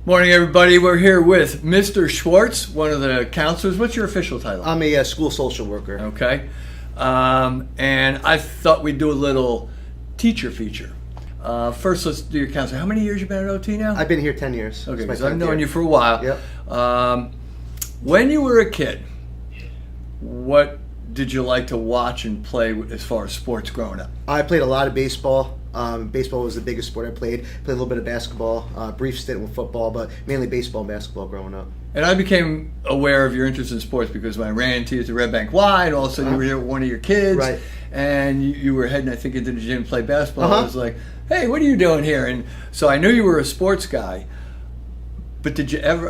Morning, everybody. We're here with Mr. Schwartz, one of the counselors. What's your official title? I'm a school social worker. Okay. And I thought we'd do a little teacher feature. First, let's do your counselor. How many years you been at OT now? I've been here 10 years. Okay, because I've known you for a while. Yep. When you were a kid, what did you like to watch and play as far as sports growing up? I played a lot of baseball. Baseball was the biggest sport I played. Played a little bit of basketball, brief stint with football, but mainly baseball and basketball growing up. And I became aware of your interest in sports because when I ran into you at the Red Bank Y, and all of a sudden you were here with one of your kids, Right. and you were heading, I think, into the gym to play basketball. I was like, hey, what are you doing here? And so I knew you were a sports guy, but did you ever,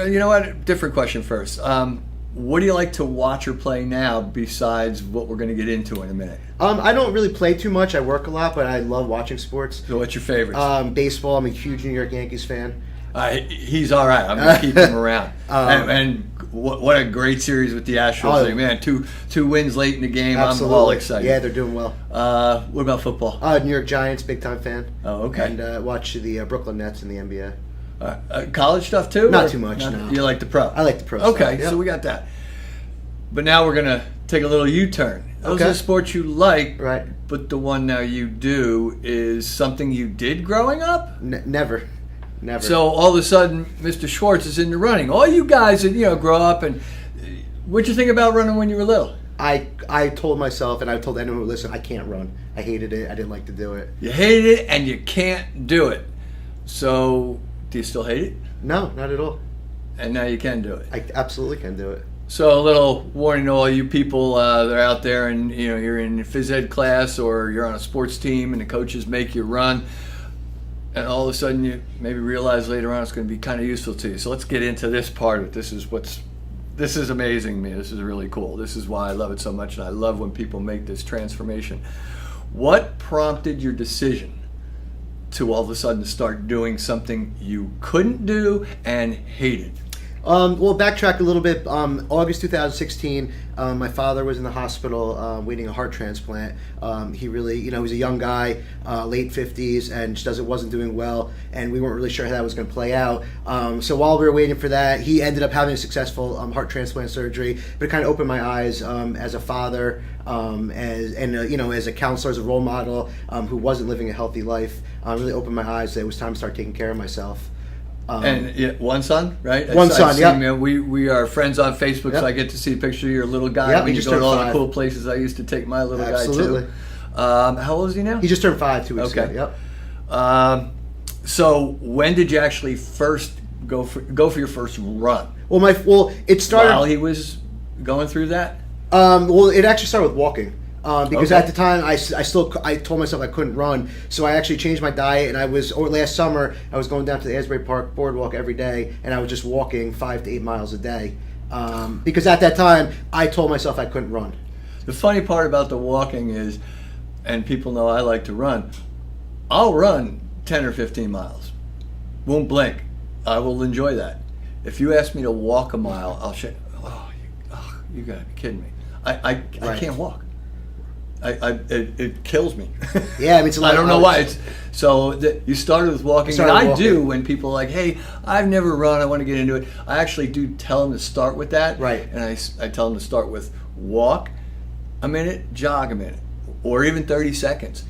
you know what, different question first. What do you like to watch or play now besides what we're going to get into in a minute? I don't really play too much. I work a lot, but I love watching sports. So what's your favorites? Baseball. I'm a huge New York Yankees fan. He's all right. I'm going to keep him around. And what a great series with the Astros. Like, man, two wins late in the game. Absolutely. I'm all excited. Yeah, they're doing well. What about football? New York Giants, big time fan. Oh, okay. And watch the Brooklyn Nets in the NBA. College stuff too? Not too much, no. You like the pro? I like the pro Okay, stuff, yep. So we got that. But now we're going to take a little U-turn. Those are the sports you like, Right. But the one now you do is something you did growing up? Never. So all of a sudden, Mr. Schwartz is in the running. All you guys that, grow up, and what'd you think about running when you were little? I told myself, and I told anyone who listened, I can't run. I hated it. I didn't like to do it. You hated it, and you can't do it. So do you still hate it? No, not at all. And now you can do it. I absolutely can do it. So a little warning to all you people that are out there, and you're in phys ed class or you're on a sports team, and the coaches make you run, and all of a sudden you maybe realize later on it's going to be kind of useful to you. So let's get into this part of it. This is amazing to me. This is really cool. This is why I love it so much, and I love when people make this transformation. What prompted your decision to all of a sudden start doing something you couldn't do and hated? Well, backtrack a little bit. August 2016, my father was in the hospital waiting a heart transplant. He really, he was a young guy, late 50s, and just wasn't doing well, and we weren't really sure how that was going to play out. So while we were waiting for that, he ended up having a successful heart transplant surgery, but it kind of opened my eyes as a father, as a counselor, as a role model who wasn't living a healthy life. Really opened my eyes that it was time to start taking care of myself. And one son, right? One son, yeah. We are friends on Facebook, Yep. so I get to see a picture of your little guy. Yep, when he you just go to all turned the 5. cool places I used to take my little Absolutely. guy too. How old is he now? He just turned 5 2 weeks Okay. ago. Yep. So when did you actually first go for your first run? It started While he was going through that? It actually started with walking. Because Okay. at the time I told myself I couldn't run, so I actually changed my diet, and last summer I was going down to the Asbury Park boardwalk every day, and I was just walking 5 to 8 miles a day. Because at that time I told myself I couldn't run. The funny part about the walking is, and people know I like to run, I'll run 10 or 15 miles. Won't blink. I will enjoy that. If you ask me to walk a mile, I'll say, you gotta be kidding me. I can't walk. It kills me. Yeah, I mean, it's a lot I don't of know why. hours. You started with walking, and I do when people are like, hey, I've never run, I want to get into it. I actually do tell them to start with that. Right. And I tell them to start with walk a minute, jog a minute, or even 30 seconds,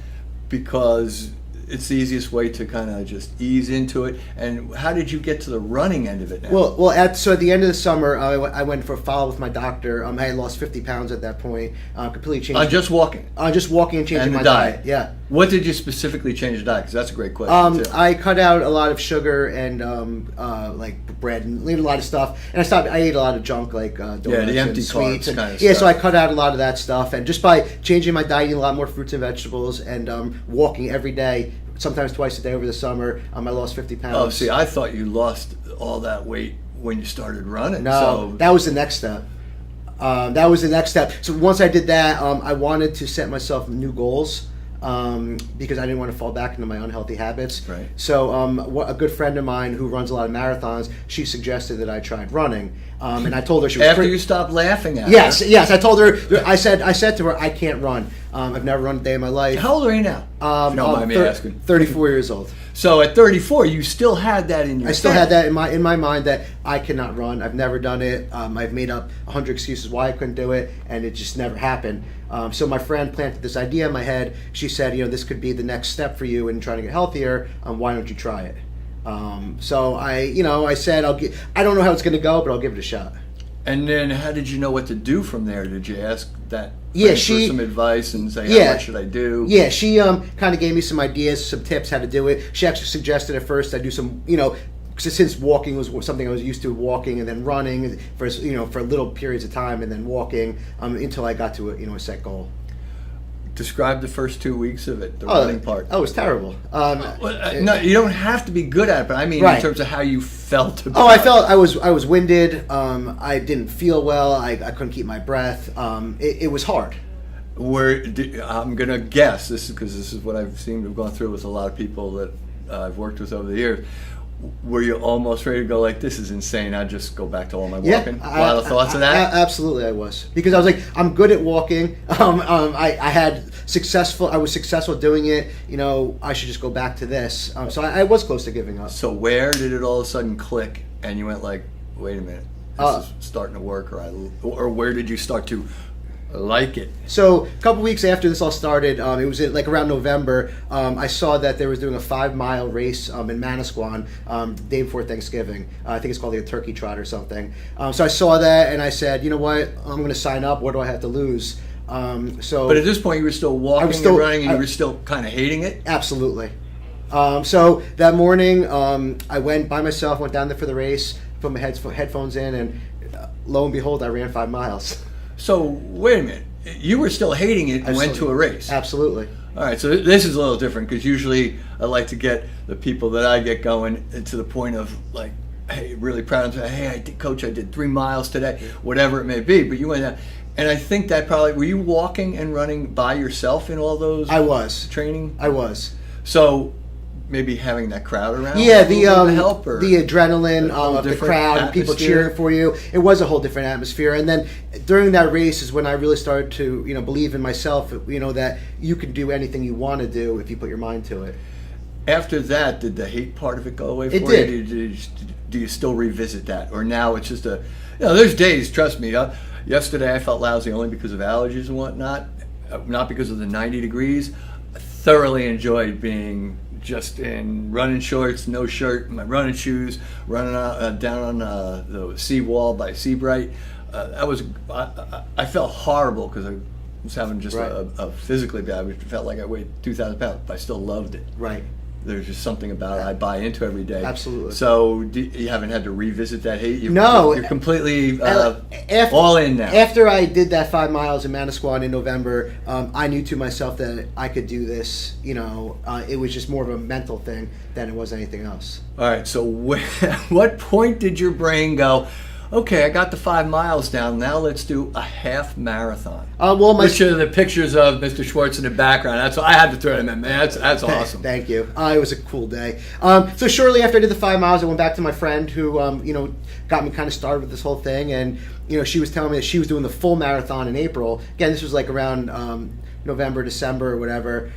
because it's the easiest way to kind of just ease into it. And how did you get to the running end of it now? Well, at the end of the summer, I went for a follow with my doctor. I had lost 50 pounds at that point. Completely changed. Just walking. Just walking and changing And the my diet. Yeah. What did you specifically change the diet? Because that's a great question too. I cut out a lot of sugar and like bread and a lot of stuff. And I ate a lot of junk like donuts the empty and sweets carbs kind of stuff. stuff. So I cut out a lot of that stuff. And just by changing my diet, eating a lot more fruits and vegetables, and walking every day, sometimes twice a day over the summer, I lost 50 pounds. Oh, see, I thought you lost all that weight when you started running. No, that was the next step. So once I did that, I wanted to set myself new goals. Because I didn't want to fall back into my unhealthy habits. Right. So a good friend of mine who runs a lot of marathons, she suggested that I tried running. And I told her she was after you stopped laughing at her. Yes. I told her. I said to her, I can't run. I've never run a day in my life. How old are you now? If you don't mind me asking. 34 years old. So at 34, you still had that in your I still head. had that in my mind that I cannot run. I've never done it. I've made up 100 excuses why I couldn't do it, and it just never happened. So my friend planted this idea in my head. She said, this could be the next step for you in trying to get healthier. Why don't you try it? So I said, I don't know how it's going to go, but I'll give it a shot. And then how did you know what to do from there? Did you ask that Yeah, for some advice and say, what should I do? Yeah, she kind of gave me some ideas, some tips how to do it. She actually suggested at first I do some, since walking was something I was used to, walking and then running for little periods of time and then walking until I got to a set goal. Describe the first 2 weeks of it, the running part. Oh, it was terrible. No, you don't have to be good at it, but I mean in terms of how you felt about I felt I was winded. I didn't feel well. I couldn't keep my breath. It was hard. I'm going to guess, this is what I've seemed to have gone through with a lot of people that I've worked with over the years. Were you almost ready to go like, this is insane, I'll just go back to all my walking? A lot of thoughts of that? Absolutely I was. Because I was like, I'm good at walking. I was successful doing it. I should just go back to this. So I was close to giving up. So where did it all of a sudden click and you went like, wait a minute, this is starting to work, or where did you start to like it? So a couple weeks after this all started, it was around November. I saw that they was doing a 5-mile race in Manasquan the day before Thanksgiving. I think it's called the Turkey Trot or something. So I saw that and I said, you know what, I'm going to sign up. What do I have to lose? But at this point, you were still walking and running, and you were still kind of hating it? Absolutely. So that morning, I went by myself, went down there for the race, put my headphones in, and lo and behold, I ran 5 miles. So, wait a minute. You were still hating it and went to a race? Absolutely. All right, so this is a little different because usually I like to get the people that I get going to the point of like, hey, really proud of them. Hey, Coach, I did 3 miles today, whatever it may be. But you went down. And I think that probably, were you walking and running by yourself in all those I was. Training? I was. So maybe having that crowd around? Yeah, the adrenaline of the crowd and people cheering for you. It was a whole different atmosphere. And then during that race is when I really started to, believe in myself, that you can do anything you want to do if you put your mind to it. After that, did the hate part of it go away for you? It did. Do you still revisit that? Or now it's just there's days, trust me. Yesterday I felt lousy only because of allergies and whatnot, not because of the 90 degrees. I thoroughly enjoyed being just in running shorts, no shirt, my running shoes, running down on the seawall by Seabright. I felt horrible because I was having just a physically bad. It felt like I weighed 2,000 pounds, but I still loved it. Right. There's just something about it I buy into every day. Absolutely. So you haven't had to revisit that hate? No. You're completely all in now. After I did that 5 miles in Manasquan in November, I knew to myself that I could do this. It was just more of a mental thing than it was anything else. All right. So what point did your brain go, okay, I got the 5 miles down. Now let's do a half marathon. Which are the pictures of Mr. Schwartz in the background. That's what I had to throw them in, man. That's awesome. Thank you. It was a cool day. So shortly after I did the 5 miles, I went back to my friend who, got me kind of started with this whole thing. And, she was telling me that she was doing the full marathon in April. Again, this was like around November, December, or whatever.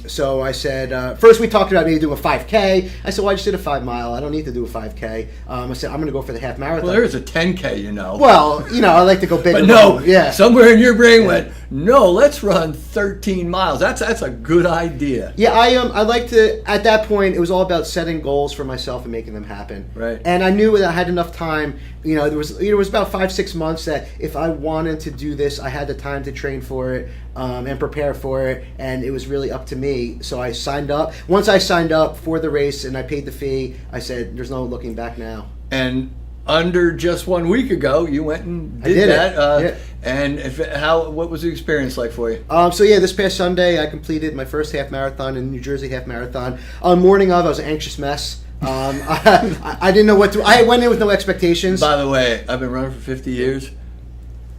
So I said, first we talked about maybe doing a 5K. I said, well, I just did a 5 mile. I don't need to do a 5K. I said, I'm going to go for the half marathon. Well, there's a 10K, Well, I like to go big. But no, somewhere in your brain went, no, let's run 13 miles. That's a good idea. Yeah, I like to, at that point, it was all about setting goals for myself and making them happen. Right. And I knew that I had enough time. There was about 5-6 months that if I wanted to do this, I had the time to train for it and prepare for it, and it was really up to me. So I signed up. Once I signed up for the race and I paid the fee, I said, there's no looking back now. And under just 1 week ago, you went and did that. And what was the experience like for you? This past Sunday, I completed my first half marathon in New Jersey half marathon. On morning of, I was an anxious mess. I didn't know what to. I went in with no expectations. By the way, I've been running for 50 years.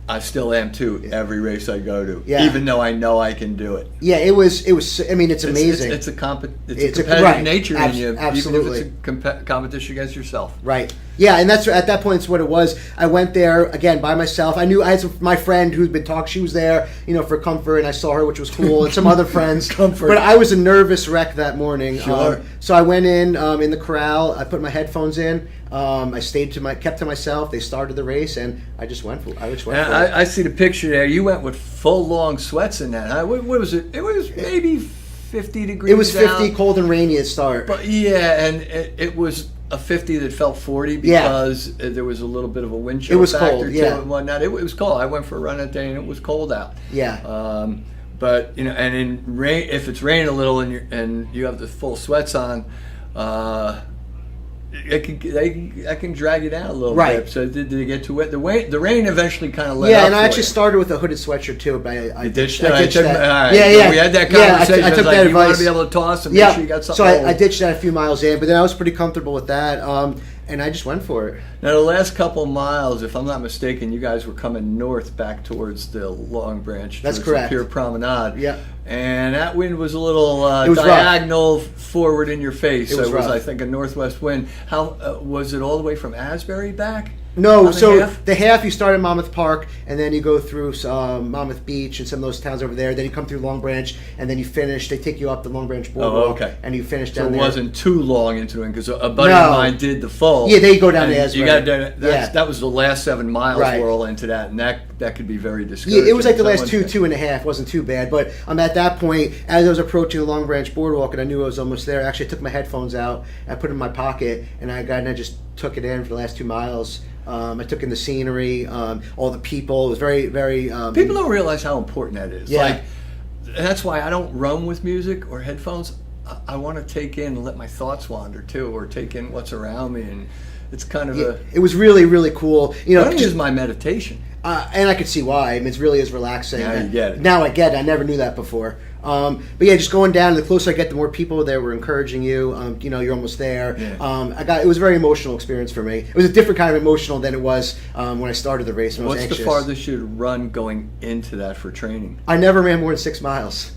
I still am too. Every race I go to, Yeah. even though I know I can do it. Yeah, it was. I mean, it's amazing. It's a competitive right. nature in you, Absolutely. even if it's a competition against yourself. Right. Yeah, and that's at that point. It's what it was. I went there again by myself. I knew I had my friend who'd been talking. She was there, for comfort, and I saw her, which was cool, and some other friends. Comfort. But I was a nervous wreck that morning. Sure. So I went in the corral. I put my headphones in. I kept to myself. They started the race, and I just went for it. I see the picture there. You went with full long sweats in that. What was it? It was maybe 50 degrees. It was 50, out. cold and rainy at start. But yeah, and it was a 50 that felt 40 because there was a little bit of a wind chill factor cold, to yeah. it and whatnot. It was cold. I went for a run that day and it was cold out. Yeah. But and in rain, if it's raining a little and you have the full sweats on, I can drag you down a little Right. bit. So did it get too wet? The rain eventually kind of let up. Yeah, and I for actually you. started with a hooded sweatshirt too. But I ditched that. that. All right. Yeah. So we had that conversation. I took like, that you want advice. to be able to toss and make sure you got something. So I ditched that a few miles in, but then I was pretty comfortable with that, and I just went for it. Now, the last couple miles, if I'm not mistaken, you guys were coming north back towards the Long Branch. That's towards correct. The Pier Promenade. Yeah. And that wind was a little It was rough. diagonal forward in your face. It was So it was, rough. I think, a northwest wind. How was it all the way from Asbury back? No, On so half? the half you start at Monmouth Park, and then you go through Monmouth Beach and some of those towns over there. Then you come through Long Branch, and then you finish. They take you up the Long Branch boardwalk, okay. and you finish So down it there. wasn't too long into the wind because a buddy No. of mine did the full. Yeah, they go down and to Asbury. You got Yeah. that was the last 7 miles Right. were all into that, and that could be very discouraging. Yeah, it was like the last Someone's- 2.5 wasn't too bad. But at that point, as I was approaching the Long Branch boardwalk, and I knew I was almost there. Actually, I took my headphones out, I put them in my pocket, and I just took it in for the last 2 miles. I took in the scenery, all the people. It was very, very. People don't realize how important that is. Yeah. Like, and that's why I don't run with music or headphones. I want to take in and let my thoughts wander too, or take in what's around me, and it's kind of It was really, really cool. running is my meditation. And I could see why. I mean, it really is relaxing. Now you get it. Now I get it. I never knew that before. But yeah, just going down. The closer I get, the more people there were encouraging you. You're almost there. Yeah. It was a very emotional experience for me. It was a different kind of emotional than it was when I started the race. When I was What's anxious. the farthest you'd run going into that for training? I never ran more than 6 miles.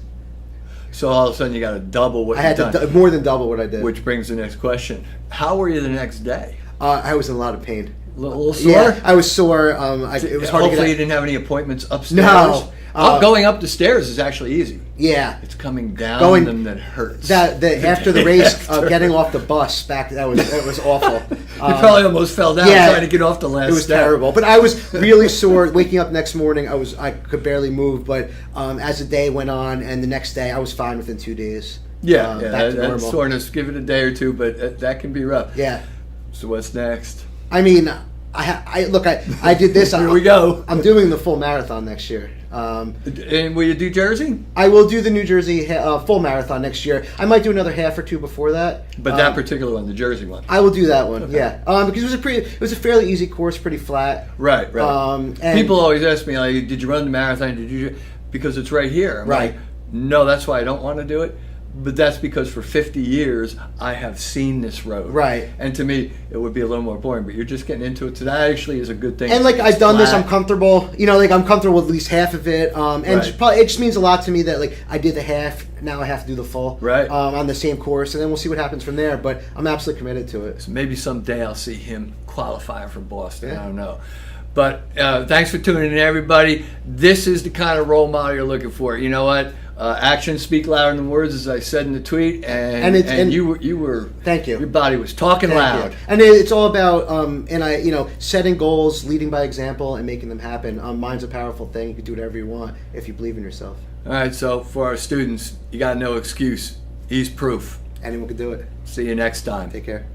So all of a sudden you got to double what I you've had done. to more than double what I did. Which brings the next question: how were you the next day? I was in a lot of pain. A little sore? Yeah, I was sore. It was hard Hopefully to you get. didn't have any appointments upstairs. No. Going up the stairs is actually easy. Yeah. It's coming down Going- them that hurts. After the race, After. getting off the bus back, that was awful. You probably almost fell down trying to get off the last It was step. terrible, but I was really sore. Waking up next morning, I could barely move. But as the day went on, and the next day, I was fine within 2 days. Yeah, back to that normal. soreness. Give it a day or two, but that can be rough. Yeah, So what's next? I mean, I did this. Here we go. I'm doing the full marathon next year. And will you do Jersey? I will do the New Jersey full marathon next year. I might do another half or two before that. But that particular one, the Jersey one. I will do that one. Okay. Yeah, because it was a fairly easy course, pretty flat. Right. And People always ask me, like, did you run the marathon? Did you? Because it's right here. I'm Right. like, no, that's why I don't want to do it. But that's because for 50 years I have seen this road. Right. And to me, it would be a little more boring. But you're just getting into it. So that actually is a good thing. And like It's I've done this, flat. I'm comfortable. I'm comfortable with at least half of it. And Right. it just means a lot to me that like I did the half, now I have to do the full. Right. On the same course, and then we'll see what happens from there. But I'm absolutely committed to it. So maybe someday I'll see him qualify for Boston. Yeah. I don't know. But thanks for tuning in, everybody. This is the kind of role model you're looking for. You know what? Actions speak louder than words, as I said in the tweet. And you were. Thank you. Your body was talking Thank loud. you. And it's all about setting goals, leading by example, and making them happen. Mind's a powerful thing. You can do whatever you want if you believe in yourself. All right. So for our students, you got no excuse. He's proof. Anyone can do it. See you next time. Take care.